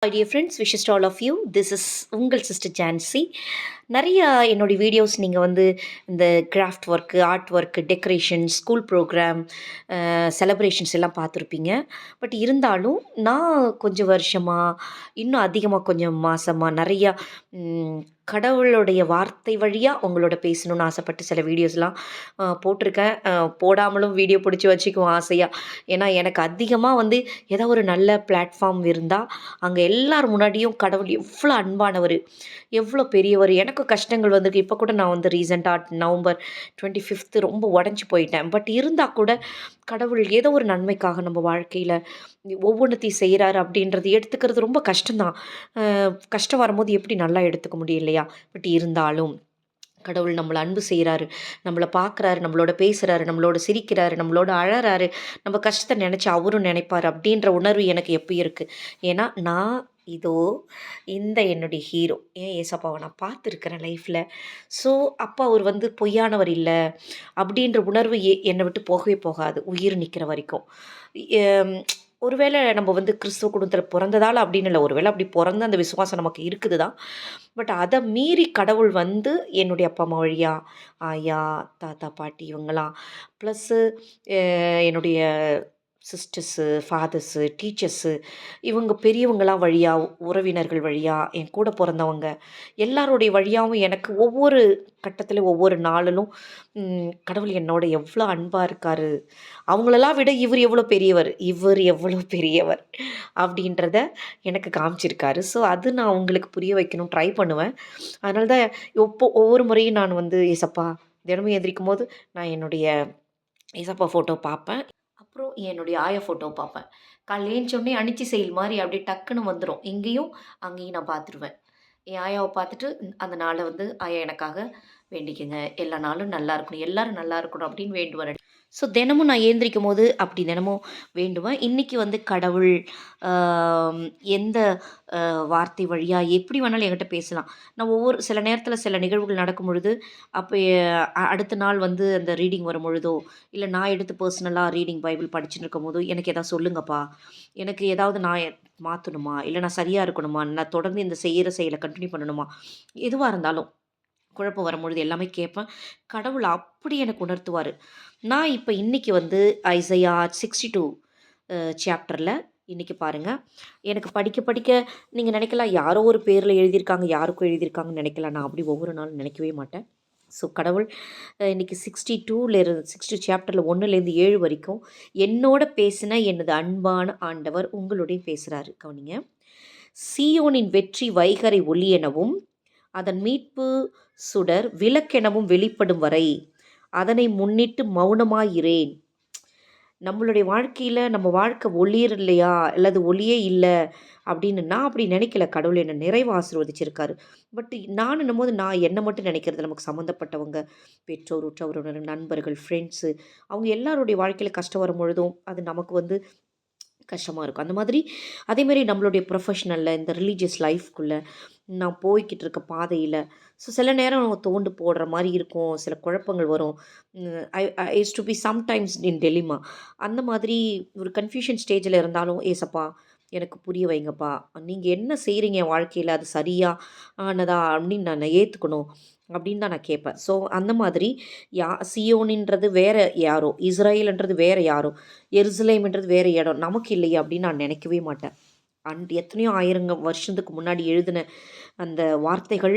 Hi dear friends, wishes to all of you. This is உங்கள் sister Jhansi. நிறையா என்னுடைய videos நீங்கள் வந்து இந்த craft work, art work, decoration, school program, celebrations எல்லாம் பார்த்துருப்பீங்க. பட் இருந்தாலும் நான் கொஞ்சம் வருஷமாக, இன்னும் அதிகமாக கொஞ்சம் மாதமாக நிறையா கடவுளுடைய வார்த்தை வழியாக உங்களோட பேசணும்னு ஆசைப்பட்டு சில வீடியோஸ்லாம் போட்டிருக்கேன். போடாமலும் வீடியோ பிடிச்சி வச்சுக்குவோம் ஆசையாக. ஏன்னா எனக்கு அதிகமாக வந்து ஏதோ ஒரு நல்ல பிளாட்ஃபார்ம் இருந்தால் அங்கே எல்லார் முன்னாடியும் கடவுள் எவ்வளோ அன்பானவர், எவ்வளோ பெரியவர். எனக்கு கஷ்டங்கள் வந்திருக்கு. இப்போ கூட நான் வந்து ரீசெண்டாக நவம்பர் 25 ரொம்ப உடஞ்சி போயிட்டேன். பட் இருந்தால் கூட கடவுள் ஏதோ ஒரு நன்மைக்காக நம்ம வாழ்க்கையில் ஒவ்வொன்றத்தையும் செய்கிறாரு அப்படின்றது எடுத்துக்கிறது ரொம்ப கஷ்டம்தான். கஷ்டம் வரும்போது எப்படி நல்லா எடுத்துக்க முடியும் இல்லையா? பட் இருந்தாலும் கடவுள் நம்மளை அன்பு செய்கிறாரு, நம்மளை பார்க்குறாரு, நம்மளோட பேசுகிறாரு, நம்மளோட சிரிக்கிறாரு, நம்மளோட அழறாரு, நம்ம கஷ்டத்தை நினச்சி அவரும் நினைப்பார் அப்படின்ற உணர்வு எனக்கு எப்போ இருக்குது. ஏன்னா நான் இதோ இந்த என்னுடைய ஹீரோ ஏன் ஏசப்பாவை நான் பார்த்துருக்கிறேன் லைஃப்பில். ஸோ அப்போ அவர் வந்து பொய்யானவர் இல்லை அப்படின்ற உணர்வு என்னை விட்டு போகவே போகாது உயிர் நிற்கிற வரைக்கும். ஒருவேளை நம்ம வந்து கிறிஸ்துவ குடும்பத்தில் பிறந்ததால் அப்படின்னு இல்லை, ஒருவேளை அப்படி பிறந்த அந்த விசுவாசம் நமக்கு இருக்குது தான். பட் அதை மீறி கடவுள் வந்து என்னுடைய அப்பா அம்மா வழியா, ஆயா, தாத்தா, பாட்டி இவங்களாம் ப்ளஸ்ஸு என்னுடைய சிஸ்டர்ஸு, ஃபாதர்ஸு, டீச்சர்ஸு, இவங்க பெரியவங்களாம் வழியாக, உறவினர்கள் வழியாக, என் கூட பிறந்தவங்க எல்லாருடைய வழியாகவும் எனக்கு ஒவ்வொரு கட்டத்திலும் ஒவ்வொரு நாளிலும் கடவுள் என்னோட எவ்வளோ அன்பாக இருக்கார், அவங்களெல்லாம் விட இவர் எவ்வளோ பெரியவர், இவர் எவ்வளோ பெரியவர் அப்படின்றத எனக்கு காமிச்சிருக்காரு. ஸோ அது நான் உங்களுக்கு புரிய வைக்கணும் ட்ரை பண்ணுவேன். அதனால தான் ஒவ்வொரு முறையும் நான் வந்து ஏசப்பா தினமும் எந்திரிக்கும் போது நான் என்னுடைய ஏசப்பா ஃபோட்டோ பார்ப்பேன். அப்புறம் என்னுடைய ஆயா ஃபோட்டோ பார்ப்பேன். காலைல ஏந்திச்சோடனே அனிச்சி செயல் மாதிரி அப்படியே டக்குன்னு வந்துடும். இங்கேயும் அங்கேயும் நான் பார்த்துருவேன். என் ஆயாவை பார்த்துட்டு அந்த நாளை வந்து ஆயா எனக்காக வேண்டிக்கங்க. எல்லா நாளும் நல்லா இருக்கணும், எல்லாரும் நல்லா இருக்கணும் அப்படின்னு வேண்டுவேன். ஸோ தினமும் நான் எழுந்திரிக்கும்போது அப்படி தினமும் வேண்டுவேன். இன்றைக்கி வந்து கடவுள் எந்த வார்த்தை வழியாக எப்படி வேணாலும் என்கிட்ட பேசலாம். நான் ஒவ்வொரு சில நேரத்தில் சில நிகழ்வுகள் நடக்கும் பொழுது, அப்போ அடுத்த நாள் வந்து அந்த ரீடிங் வரும்பொழுதோ, இல்லை நான் எடுத்து பர்சனலாக ரீடிங் பைபிள் படிச்சுன்னு இருக்கும்போதோ, எனக்கு எதாவது சொல்லுங்கப்பா, எனக்கு ஏதாவது நான் மாற்றணுமா, இல்லை நான் சரியாக இருக்கணுமா, நான் தொடர்ந்து இந்த செய்கிற செயலை கன்டினியூ பண்ணணுமா, எதுவாக இருந்தாலும் குழப்பம் வரும்பொழுது எல்லாமே கேட்பேன். கடவுள் அப்படி எனக்கு உணர்த்துவார். நான் இப்போ இன்றைக்கி வந்து ஐசையா 62 சாப்டரில் இன்றைக்கி பாருங்கள். எனக்கு படிக்க படிக்க நீங்கள் நினைக்கலாம் யாரோ ஒரு பேரில் எழுதியிருக்காங்க, யாருக்கும் எழுதியிருக்காங்கன்னு நினைக்கலாம். நான் அப்படி ஒவ்வொரு நாளும் நினைக்கவே மாட்டேன். ஸோ கடவுள் இன்றைக்கி 60 சாப்டரில் 1லேருந்து 7 வரைக்கும் என்னோட பேசின எனது அன்பான ஆண்டவர் உங்களோடையும் பேசுகிறாரு. கவனிங்க. சீயோனின் வெற்றி வைகரை ஒளி எனவும் அதன் மீட்பு சுடர் விளக்கெனவும் வெளிப்படும் வரை அதனை முன்னிட்டு மௌனமாயிரேன். நம்மளுடைய வாழ்க்கையில் நம்ம வாழ்க்கை ஒளிர் இல்லையா, அல்லது ஒளியே இல்லை அப்படின்னு நான் அப்படி நினைக்கல. கடவுள் என்னை நிறைவு ஆசீர்வதிச்சிருக்காரு. பட் நான் என்னும்போது நான் என்னை மட்டும் நினைக்கிறது, நமக்கு சம்மந்தப்பட்டவங்க, பெற்றோர், உற்றோர், உறவினர், நண்பர்கள், ஃப்ரெண்ட்ஸு, அவங்க எல்லாருடைய வாழ்க்கையில் கஷ்டம் வரும் பொழுதும் அது நமக்கு வந்து கஷ்டமாக இருக்கும். அந்த மாதிரி அதேமாரி நம்மளுடைய ப்ரொஃபஷ்னலில் இந்த ரிலீஜியஸ் லைஃப்குள்ளே நான் போய்கிட்டு இருக்க பாதையில் ஸோ சில நேரம் தோண்டு போடுற மாதிரி இருக்கும், சில குழப்பங்கள் வரும். I I used to be sometimes in dilemma. அந்த மாதிரி ஒரு கன்ஃபியூஷன் ஸ்டேஜில் இருந்தாலும் ஏசப்பா எனக்கு புரிய வைங்கப்பா, நீங்கள் என்ன செய்கிறீங்க என் வாழ்க்கையில் அது சரியா ஆனதா அப்படின்னு நான் ஏற்றுக்கணும் அப்படின்னு தான் நான் கேட்பேன். ஸோ அந்த மாதிரி சியோனின்றது வேறு யாரோ, இஸ்ரேல்ன்றது வேறு யாரோ, எருசலேம்ன்றது வேறு இடம், நமக்கு இல்லையே அப்படின்னு நான் நினைக்கவே மாட்டேன். எத்தனையோ ஆயிரங்க வருஷத்துக்கு முன்னாடி எழுதின அந்த வார்த்தைகள்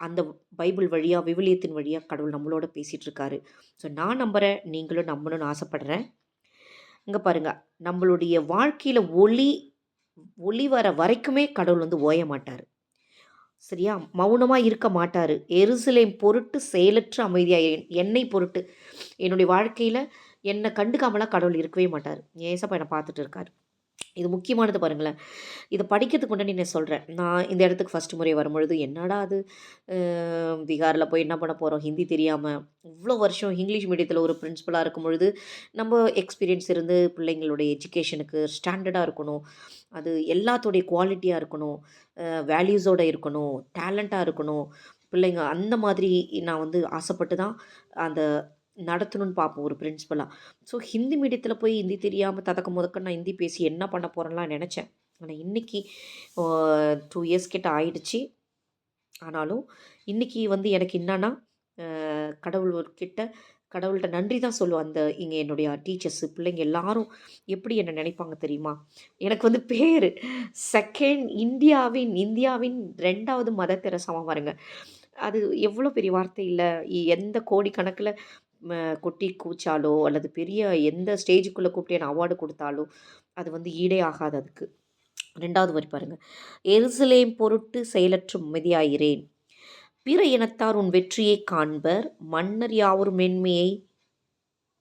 அந்த பைபிள் வழியாக, விவிலியத்தின் வழியாக கடவுள் நம்மளோட பேசிகிட்டு இருக்காரு. ஸோ நான் நம்புகிறேன், நீங்களும் நம்பணும்னு ஆசைப்பட்றேன். இங்கே பாருங்கள், நம்மளுடைய வாழ்க்கையில் ஒளி வர வரைக்குமே கடவுள் வந்து ஓய மாட்டார். சரியா? மௌனமாக இருக்க மாட்டார். எருசலேம் பொருட்டு செயலற்ற அமைதியாக என்னை பொருட்டு என்னுடைய வாழ்க்கையில் என்னை கண்டுக்காமலாம் கடவுள் இருக்கவே மாட்டார். ஏசப்பா என்னை பார்த்துட்டு இருக்கார். இது முக்கியமானது பாருங்களேன். இதை படிக்கிறதுக்கு முன்னாடி நான் சொல்கிறேன், நான் இந்த இடத்துக்கு ஃபஸ்ட்டு முறை வரும்பொழுது என்னடா அது பீகாரில் போய் என்ன பண்ண போகிறோம், ஹிந்தி தெரியாமல் இவ்வளோ வருஷம் இங்கிலீஷ் மீடியத்தில் ஒரு பிரின்சிபலாக இருக்கும் பொழுது நம்ம எக்ஸ்பீரியன்ஸ் இருந்து பிள்ளைங்களுடைய எஜுகேஷனுக்கு ஸ்டாண்டர்டாக இருக்கணும், அது எல்லாத்தோடைய குவாலிட்டியாக இருக்கணும், வேல்யூஸோடு இருக்கணும், டேலண்ட்டாக இருக்கணும் பிள்ளைங்க, அந்த மாதிரி நான் வந்து ஆசைப்பட்டு தான் அந்த நடத்தணும்னு பார்ப்போம் ஒரு பிரின்சிபலாக. ஸோ ஹிந்தி மீடியத்தில் போய் ஹிந்தி தெரியாமல் ததக்க முதக்க நான் ஹிந்தி பேசி என்ன பண்ண போகிறேன்லாம் நினச்சேன். ஆனா இன்னைக்கு 2 இயர்ஸ் கிட்ட ஆயிடுச்சு. ஆனாலும் இன்னைக்கு வந்து எனக்கு என்னன்னா, கடவுள்கிட்ட கடவுள்ட்ட நன்றி தான் சொல்லுவேன். இங்க என்னுடைய டீச்சர்ஸு, பிள்ளைங்க எல்லாரும் எப்படி என்ன நினைப்பாங்க தெரியுமா? எனக்கு வந்து பேரு இந்தியாவின் 2வது மதர் தெரசாவா பாருங்க. அது எவ்வளோ பெரிய வார்த்தை இல்ல. எந்த கோடிக்கணக்குல ம கொட்டி கூச்சாலோ, அல்லது பெரிய எந்த ஸ்டேஜுக்குள்ள கூப்பிட்டு என்ன அவார்டு குடுத்தாலோ, அது வந்து ஈடே ஆகாது அதுக்கு. 2வது வரி பாருங்க. "எருசலேம் பொருட்டு செயலற்று அமைதியாயிரேன். பிற இனத்தார் உன் வெற்றியைக் காண்பர். மன்னர் யாவரும் மேன்மையை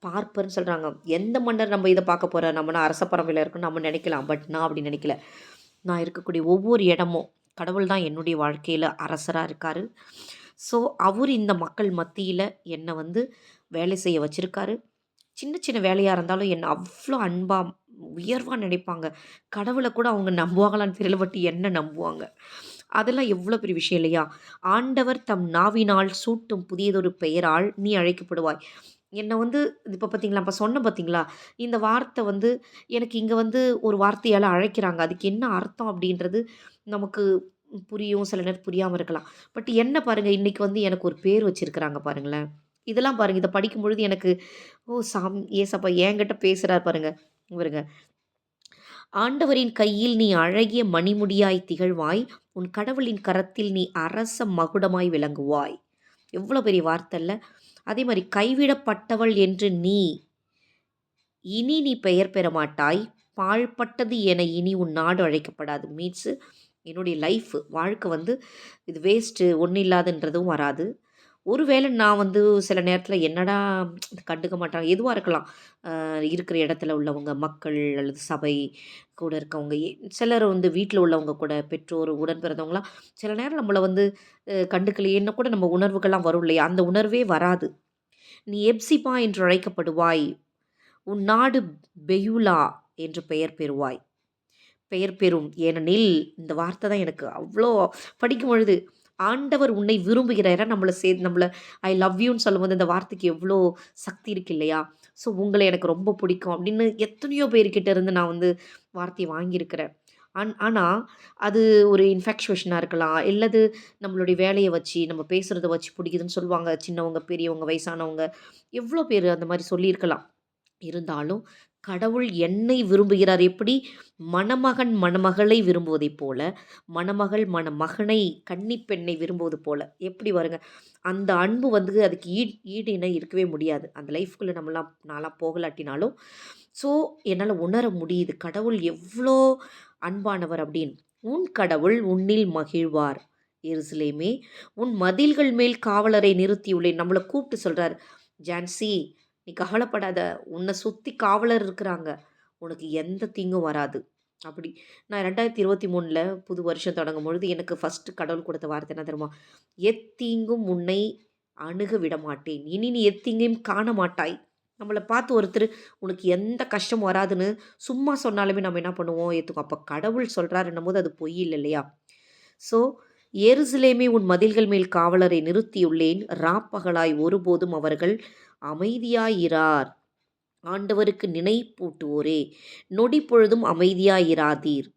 பார்ப்பர்ன்னு" சொல்றாங்க. எந்த மன்னர் நம்ம இத பார்க்க போறார்? நம்மனா அரச பரம்பரையில இருக்கோம்னு நம்ம நினைக்கலாம். பட் நான் அப்படி நினைக்கல. நான் இருக்கக்கூடிய ஒவ்வொரு இடமும், கடவுள் தான் என்னுடைய வாழ்க்கையில அரசரா இருக்காரு. ஸோ, அவரு இந்த மக்கள் மத்தியில என்ன வந்து வேலை செய்ய வச்சிருக்காரு. சின்ன சின்ன வேலையா இருந்தாலும் என்ன அவ்ளோ அன்பா, உயர்வா நினைப்பாங்க. கடவுள கூட அவங்க நம்புவாங்களான்னு தெரியல. பட் என்ன நம்புவாங்க. அதெல்லாம் எவ்வளோ பெரிய விஷயம் இல்லையா? "ஆண்டவர் தம் நாவினால் சூட்டும் புதியதொரு பெயரால் நீ அழைக்கப்படுவாய்." என்ன வந்து இப்ப பார்த்தீங்களா, அப்ப சொன்னேன் பார்த்தீங்களா? இந்த வார்த்தை வந்து எனக்கு இங்க வந்து ஒரு வார்த்தையால அழைக்கிறாங்க. அதுக்கு என்ன அர்த்தம் அப்படின்றது நமக்கு புரியும். சில நேரம் புரியாம இருக்கலாம். பட் என்ன பாருங்க, இன்னைக்கு வந்து எனக்கு ஒரு பேர் வச்சிருக்கிறாங்க பாருங்களேன். இதெல்லாம் பாருங்க, இத படிக்கும்பொழுது எனக்கு, ஓ ஏசப்பா என்கிட்ட பேசுறாரு பாருங்க. பாருங்க. "ஆண்டவரின் கையில் நீ அழகிய மணிமுடியாய் திகழ்வாய். உன் கடவுளின் கரத்தில் நீ அரச மகுடமாய் விளங்குவாய்." எவ்வளோ பெரிய வார்த்தை இல்ல? அதே மாரி "கைவிடப்பட்டவள் என்று இனி நீ பெயர் பெற மாட்டாய். பாழ்பட்டது என இனி உன் நாடு அழைக்கப்படாது." மீன்ஸு என்னுடைய வாழ்க்கை வந்து இது வேஸ்ட்டு, ஒண்ணும் இல்லாதன்றதும் வராது. ஒருவேளை நான் வந்து சில நேரத்தில என்னடா இது கண்டுக்க மாட்டாங்க. எதுவா இருக்கலாம். இருக்கிற இடத்துல உள்ளவங்க, மக்கள் அல்லது சபை கூட இருக்கவங்க, சிலர் வந்து வீட்ல உள்ளவங்க கூட, பெற்றோர், உடன் பிறந்தவங்கலாம் சில நேரம் நம்மள வந்து கண்டுக்கலையேன்னு கூட நம்ம உணர்வுகள்லாம் வரும் இல்லையா? அந்த உணர்வே வராது. "நீ எப்சிபா என்று அழைக்கப்படுவாய். உன் நாடு பெயுலா என்று பெயர் பெறுவாய்." பெயர் பெறும். ஏனெனில் இந்த வார்த்தை தான் எனக்கு அவ்ளோ படிக்கும்பொழுது, ஆண்டவர் உன்னை விரும்புகிறார். நம்மள ஐ லவ் யூன்னு சொல்லும்போது இந்த வார்த்தைக்கு எவ்ளோ சக்தி இருக்கு இல்லையா? ஸோ உங்கள எனக்கு ரொம்ப பிடிக்கும் அப்படின்னு எத்தனையோ பேர்கிட்ட இருந்து நான் வந்து வார்த்தைய வாங்கியிருக்கிறேன். ஆனா, அது ஒரு இன்ஃபாக்சுவேஷனா இருக்கலாம். இல்லது நம்மளுடைய வேலைய வச்சு, நம்ம பேசுறத வச்சு பிடிக்குதுன்னு சொல்லுவாங்க. சின்னவங்க, பெரியவங்க, வயசானவங்க எவ்ளோ பேரு அந்த மாரி சொல்லியிருக்கலாம். இருந்தாலும் கடவுள் என்னை விரும்புகிறார். எப்படி மணமகன் மணமகளை விரும்புவதைப் போல, மணமகள் மணமகனை கன்னிப்பெண்ணை விரும்புவது போல. எப்படி பாருங்க. அந்த அன்பு வந்து அதுக்கு ஈடு இணை இருக்கவே முடியாது. அந்த லைஃப்குள்ள நான்லாம் போகலாட்டினாலும், ஸோ என்னால உணர முடியுது. கடவுள் எவ்ளோ அன்பானவர் அப்படின்னு. "உன் கடவுள் உன்னில் மகிழ்வார். எருசலேமே, உன் மதில்கள் மேல் காவலரை நிறுத்தியுள்ளேன்." நம்மள கூப்பிட்டு சொல்றாரு. "ஜான்சி, நீ கவலைப்படாத. உன்னை சுத்தி காவலர் இருக்கிறாங்க. உனக்கு எந்த தீங்கும் வராது." அப்படி. நான் 2023ல புது வருஷம் தொடங்கும்பொழுது எனக்கு ஃபர்ஸ்ட்டு கடவுள் குடுத்த வார்த்தை என்ன தெரியுமா? "எத்தீங்கும் உன்னை அணுக விடமாட்டேன். இனி நீ எத்தீங்கையும் காண மாட்டாய்." நம்மள பார்த்து ஒருத்தர் உனக்கு எந்த கஷ்டமும் வராதுன்னு சும்மா சொன்னாலுமே நம்ம என்ன பண்ணுவோம்? ஏத்துக்குவோம். அப்ப கடவுள் சொல்றாருன்னும்போது அது பொய் இல்ல இல்லையா? ஸோ, "எருசலேமே, உன் மதில்கள் மேல் காவலரை நிறுத்தியுள்ளேன். இராப்பகலாய் ஒருபோதும் அவர்கள் அமைதியாயிரார். ஆண்டவருக்கு நினைப்பூட்டுவோரே, நொடி பொழுதும் அமைதியாயிராதீர்."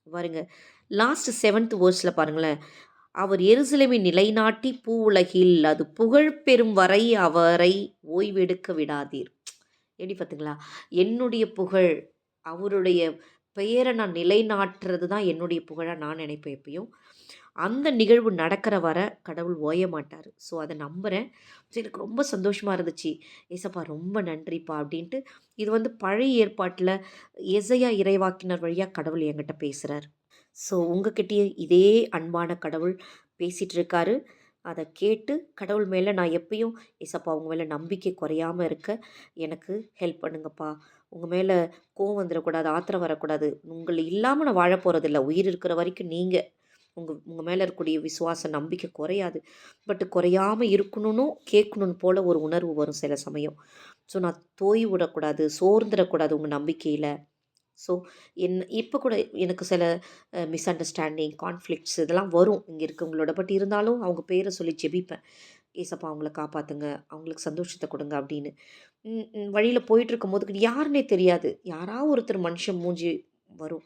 பாருங்க. லாஸ்ட் 7த் வேர்ஸ்ல பாருங்களேன். "அவர் எருசலேமை நிலைநாட்டி பூவுலகில் அது புகழ் பெறும் வரை அவரை ஓய்வெடுக்க விடாதீர்." எப்படி பார்த்தீங்களா? என்னுடைய புகழ், அவருடைய பெயர நான் நிலைநாட்டுறது தான் என்னுடைய புகழா நான் நினைப்பேன் எப்பயும். அந்த நிகழ்வு நடக்கிற வர கடவுள் ஓய மாட்டாரு. ஸோ, அத நம்புறேன். ஸோ, எனக்கு ரொம்ப சந்தோஷமா இருந்துச்சு. "ஏசப்பா ரொம்ப நன்றிப்பா" அப்படின்ட்டு. இது வந்து பழைய ஏற்பாட்டுல எசையா இறைவாக்கினர் வழியா கடவுள் என்கிட்ட பேசுறாரு. ஸோ, உங்ககிட்டயும் இதே அன்பான கடவுள் பேசிட்டு இருக்காரு. அத கேட்டு கடவுள் மேல நான் எப்பயும், "ஏசப்பா உங்க மேல நம்பிக்கை குறையாம இருக்க எனக்கு ஹெல்ப் பண்ணுங்கப்பா. உங்க மேல கோவம் வந்துரக்கூடாது, ஆத்திரம் வரக்கூடாது. உங்கள இல்லாம நான் வாழப் போறதில்ல. உயிர் இருக்கிற வரைக்கும் நீங்க உங்க உங்க மேல இருக்கக்கூடிய விசுவாசம், நம்பிக்கை குறையாது. பட் குறையாம இருக்கணும்னும், கேட்கணும்னு போல ஒரு உணர்வு வரும் சில சமயம். ஸோ, நான் விடக்கூடாது, சோர்ந்துறக்கூடாது உங்க நம்பிக்கையில." ஸோ, இப்ப கூட எனக்கு சில மிஸ் அண்டர்ஸ்டாண்டிங், கான்ஃப்ளிக்ட்ஸ் இதெல்லாம் வரும் இங்க இருக்கவங்களோட. பட் இருந்தாலும் அவங்க பேர சொல்லி ஜெபிப்பேன். "ஏசப்பா அவங்கள காப்பாத்துங்க. அவங்களுக்கு சந்தோஷத்த குடுங்க" அப்படின்னு. வழியில போயிட்டுருக்கும்போது யாருன்னே தெரியாது. யாரா ஒருத்தர் மனுஷன் மூஞ்சி வரும்.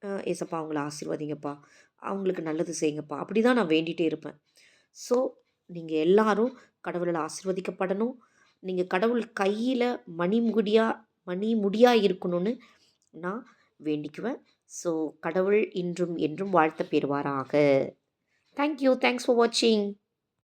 ஏசப்பா அவங்கள ஆசீர்வதிங்கப்பா, அவங்களுக்கு நல்லது செய்யுங்கப்பா, அப்படி தான் நான் வேண்டிகிட்டே இருப்பேன். ஸோ நீங்கள் எல்லாரும் கடவுளால் ஆசீர்வதிக்கப்படணும். நீங்கள் கடவுள் கையில் மணி முடியா இருக்கணும்னு நான் வேண்டிக்குவேன். ஸோ கடவுள் இன்றும் என்றும் வாழ்த்த பெறுவாராக. Thank you. தேங்க்ஸ் ஃபார் வாட்சிங்.